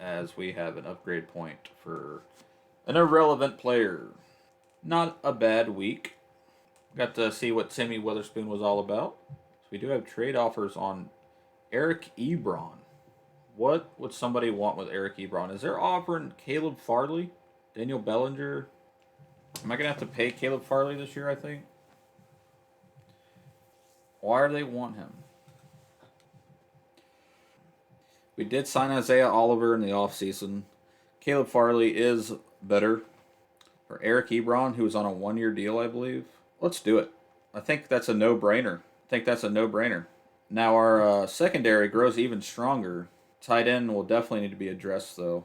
As we have an upgrade point for an irrelevant player. Not a bad week. Got to see what Timmy Witherspoon was all about. So we do have trade offers on Eric Ebron. What would somebody want with Eric Ebron? Is there offering Caleb Farley? Daniel Bellinger? Am I going to have to pay Caleb Farley this year, I think? Why do they want him? We did sign Isaiah Oliver in the offseason. Caleb Farley is better. For Eric Ebron, who was on a 1-year deal, I believe. Let's do it. I think that's a no-brainer. Now our secondary grows even stronger. Tight end will definitely need to be addressed, though.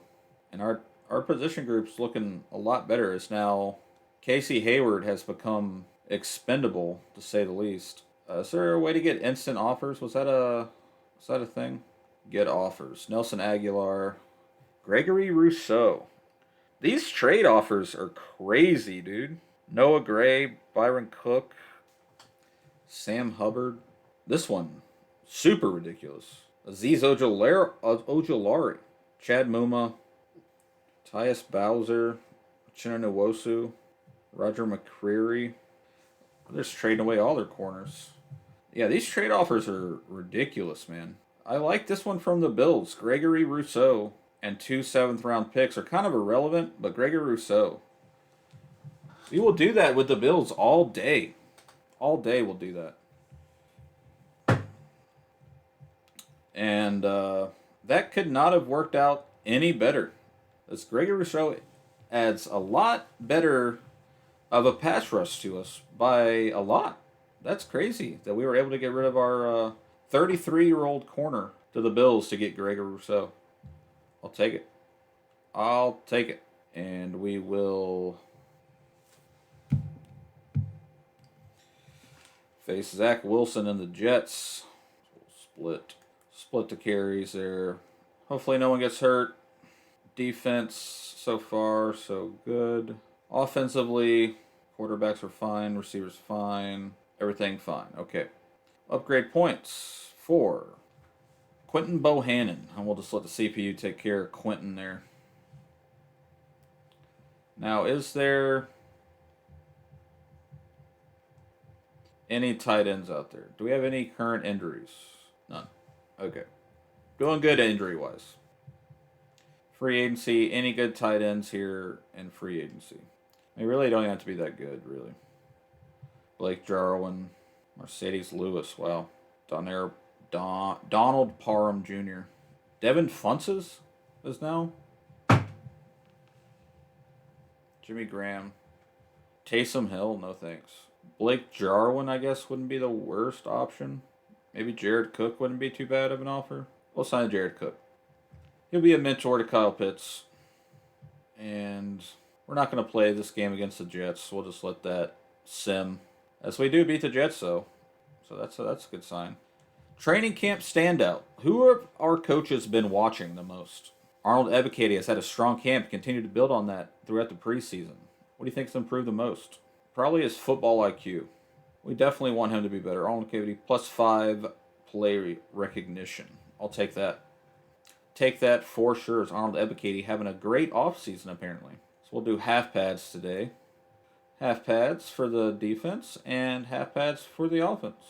And our position group's looking a lot better. As now Casey Hayward has become expendable, to say the least. Is there a way to get instant offers? Was that a thing? Get offers. Nelson Aguilar. Gregory Rousseau. These trade offers are crazy, dude. Noah Gray, Byron Cook, Sam Hubbard. This one, super ridiculous. Aziz Ojolari, Chad Muma, Tyus Bowser, Chinanowosu, Roger McCreary. They're just trading away all their corners. Yeah, these trade offers are ridiculous, man. I like this one from the Bills. Gregory Rousseau and 2 7th round picks are kind of irrelevant, but Gregory Rousseau. We will do that with the Bills all day. All day we'll do that. And that could not have worked out any better. This Gregory Rousseau adds a lot better of a pass rush to us by a lot. That's crazy that we were able to get rid of our 33-year-old corner to the Bills to get Gregory Rousseau. I'll take it. I'll take it. And we will face Zach Wilson and the Jets. Split the carries there. Hopefully no one gets hurt. Defense so far so good. Offensively, quarterbacks are fine, receivers fine, everything fine. Okay. Upgrade points for Quentin Bohannon. And we'll just let the CPU take care of Quentin there. Now, is there any tight ends out there? Do we have any current injuries? None. Okay. Doing good injury-wise. Free agency, any good tight ends here in free agency? They really don't have to be that good, really. Blake Jarwin, Mercedes Lewis, wow. Donald Parham Jr. Devin Funches is now. Jimmy Graham. Taysom Hill, no thanks. Blake Jarwin, I guess, wouldn't be the worst option. Maybe Jared Cook wouldn't be too bad of an offer. We'll sign Jared Cook. He'll be a mentor to Kyle Pitts. And we're not going to play this game against the Jets. We'll just let that sim. As we do beat the Jets, though. So that's a good sign. Training camp standout. Who have our coaches been watching the most? Arnold Ebiketie has had a strong camp. Continued to build on that throughout the preseason. What do you think's improved the most? Probably his football IQ. We definitely want him to be better. Arnold Ebiketie +5 play recognition. I'll take that. Take that for sure. As Arnold Ebiketie having a great offseason apparently. So we'll do half pads today. Half pads for the defense and half pads for the offense.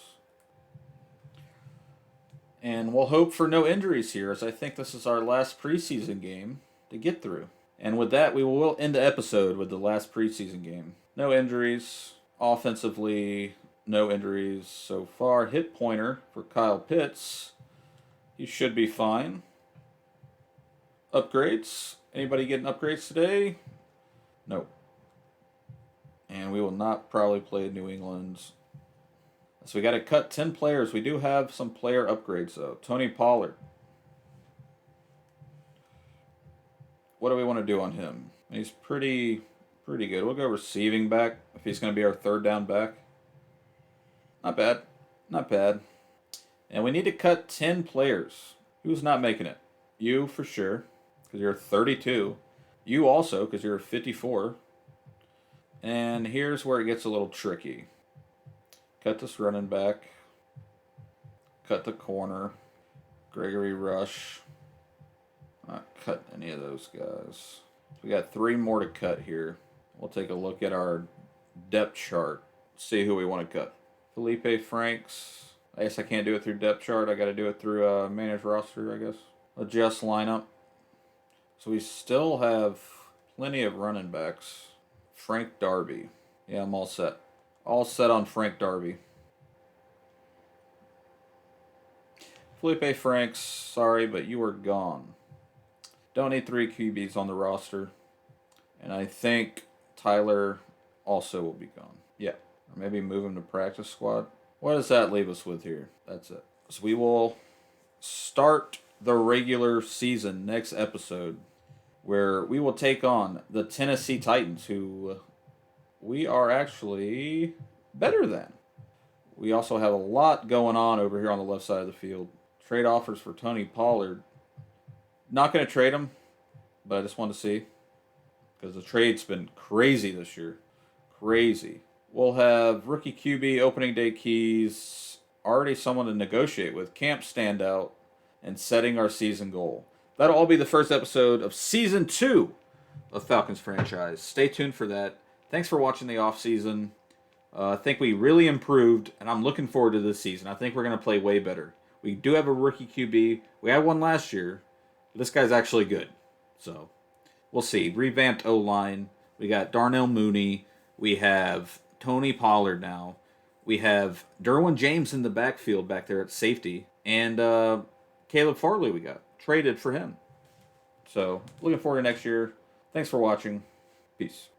And we'll hope for no injuries here, as I think this is our last preseason game to get through. And with that, we will end the episode with the last preseason game. No injuries. Offensively, no injuries so far. Hit pointer for Kyle Pitts. He should be fine. Upgrades. Anybody getting upgrades today? No. And we will not probably play New England's. So we got to cut 10 players. We do have some player upgrades, though. Tony Pollard. What do we want to do on him? He's pretty good. We'll go receiving back if he's going to be our third down back. Not bad. Not bad. And we need to cut 10 players. Who's not making it? You, for sure, because you're 32. You also, because you're 54. And here's where it gets a little tricky. Cut this running back. Cut the corner. Gregory Rush. Not cut any of those guys. We got 3 more to cut here. We'll take a look at our depth chart. See who we want to cut. Felipe Franks. I guess I can't do it through depth chart. I got to do it through manage roster, I guess. Adjust lineup. So we still have plenty of running backs. Frank Darby. Yeah, I'm all set. All set on Frank Darby. Felipe Franks, sorry, but you are gone. Don't need 3 QBs on the roster. And I think Tyler also will be gone. Yeah. Or maybe move him to practice squad. What does that leave us with here? That's it. So we will start the regular season next episode, where we will take on the Tennessee Titans, who we are actually better than. We also have a lot going on over here on the left side of the field. Trade offers for Tony Pollard. Not going to trade him, but I just want to see, because the trade's been crazy this year. Crazy. We'll have rookie QB opening day keys, already someone to negotiate with, camp standout, and setting our season goal. That'll all be the first episode of season 2 of Falcons franchise. Stay tuned for that. Thanks for watching the off season. I think we really improved, and I'm looking forward to this season. I think we're going to play way better. We do have a rookie QB. We had one last year. But this guy's actually good. So, we'll see. Revamped O-line. We got Darnell Mooney. We have Tony Pollard now. We have Derwin James in the backfield back there at safety. And Caleb Farley we got. Traded for him. So, looking forward to next year. Thanks for watching. Peace.